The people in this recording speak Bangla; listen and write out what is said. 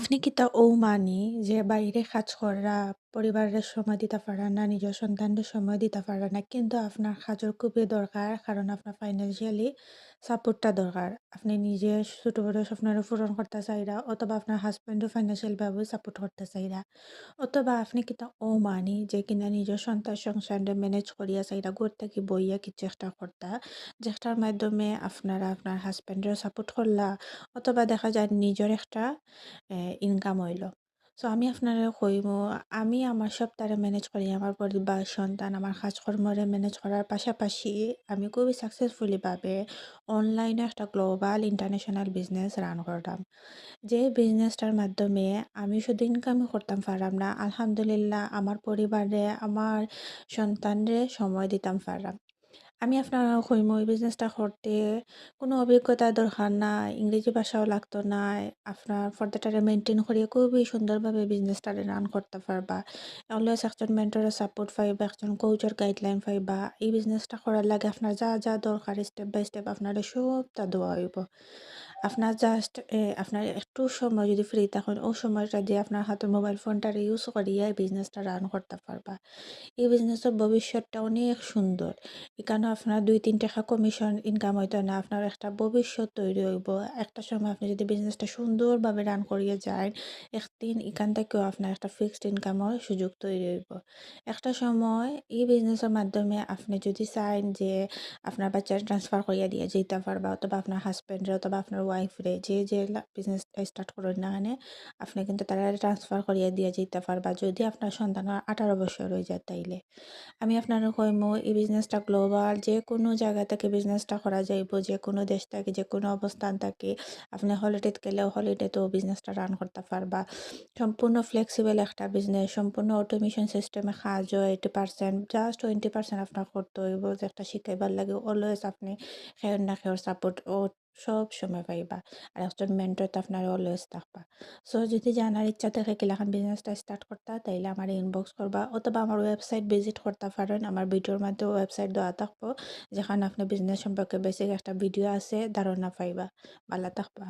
আপনি কি তা মানি যে বাইরে কাজ করা, পরিবারের সময় দিতে পারেন না, নিজের সন্তানদের সময় দিতে পারেন না। কিন্তু আপনার কাজের খুবই দরকার কারণ আপনার ফাইন্যান্সিয়ালি সাপোর্টটা দরকার। আপনি নিজে ছোট বড় স্বপ্নরে পূরণ করতে চাইরা অথবা আপনার হাসব্যান্ডও ফাইন্যান্সিয়াল ভাবে সাপোর্ট করতে চাইরা। অথবা আপনি কিতা মানি যে কিনা নিজের সন্তান সংসারে ম্যানেজ করিয়া চাইরা ঘর থেকে বইয়া কিছু একটা করতা। যেটার মাধ্যমে আপনারা আপনার হাসব্যান্ডের সাপোর্ট করলা অথবা দেখা যায় নিজের একটা ইনকাম হইল। সো আমি আপনারে কইমু আমি আমার সবটারে ম্যানেজ করি। আমার পরিবার, সন্তান, আমার কাজকর্মরে ম্যানেজ করার পাশাপাশি আমি খুবই সাকসেসফুলি ভাবে অনলাইনে একটা গ্লোবাল ইন্টারন্যাশনাল বিজনেস রান করতাম। যে বিজনেসটার মাধ্যমে আমি শুধু ইনকামই করতাম পারলাম না। আলহামদুলিল্লাহ আমার পরিবারে, আমার সন্তানরে সময় দিতাম পারলাম। আমি আপনারা কইমু এই বিজনেসটা করতে কোনো অভিজ্ঞতা দরকার নাই, ইংরেজি ভাষাও লাগতো না। আপনার পর্দাটারে মেইনটেইন করিয়া খুবই সুন্দরভাবে বিজনেসটারে রান করতে পারবা। অলওয়েজ একজন মেন্টরের সাপোর্ট পাইবা, একজন কোচের গাইডলাইন পাইবা। এই বিজনেসটা করার লাগে আপনার যা, যা দরকার স্টেপ বাই স্টেপ আপনারে সবটা দেওয়া হইব। আপনার জাস্ট আপনার একটু সময় যদি ফ্রি থাকেন, ও সময়টা দিয়ে আপনার হাতের মোবাইল ফোনটারে ইউজ করিয়া এই বিজনেসটা রান করতে পারবা। এই বিজনেসের ভবিষ্যৎটা অনেক সুন্দর। এখানে আপনার ২-৩ টাকা কমিশন ইনকাম হইতো না। আপনার একটা ভবিষ্যৎ তৈরি হইব। একটা সময় আপনি যদি বিজনেসটা সুন্দরভাবে রান করিয়া যায়, একদিন এখান থেকেও আপনার একটা ফিক্সড ইনকামের সুযোগ তৈরি হইব। একটা সময় এই বিজনেসের মাধ্যমে আপনি যদি চান যে আপনার বাচ্চার ট্রান্সফার করিয়া দিয়ে যাইতে পারবা অথবা আপনার হাসব্যান্ডরে অথবা আপনার ওয়াইফরে যে বিজনেসটা স্টার্ট করেন না কেনে, আপনি কিন্তু তারা ট্রান্সফার করিয়া দিয়ে যাইতে পারবা যদি আপনার সন্তানের ১৮ বছর হয়ে যায় তাইলে। আমি আপনারে কইমু এই বিজনেসটা গ্লোবাল যেকোনো জায়গা থেকে বিজনেসটা করা যাইব। যেকোনো দেশ থেকে, যেকোনো অবস্থান থেকে আপনি হলিডেতে গেলেও হলিডেতেও বিজনেসটা রান করতে পারবা। সম্পূর্ণ ফ্লেক্সিবল একটা বিজনেস, সম্পূর্ণ অটোমেশন সিস্টেমে কাজ হয়। 80% জাস্ট 20% আপনার করতে হইব যে একটা শিখাইবার লাগে। অলওয়েজ আপনি খেয়র না খেয়র সাপোর্ট ও সবসময় পাইবা। আর একজন মেন্টর তো আপনার অলওয়েজ থাকবা। সো যদি জানার ইচ্ছা থাকে কিলাখান বিজনেসটা স্টার্ট করতা তাইলে আমারে ইনবক্স করবা অথবা আমার ওয়েবসাইট ভিজিট করতে পারেন। আমার ভিডিওর মধ্যে ওয়েবসাইট দেওয়া থাকবো যেখানে আপনি বিজনেস সম্পর্কে বেসিক একটা ভিডিও আছে ধারণা পাইবা। ভালো থাকবা।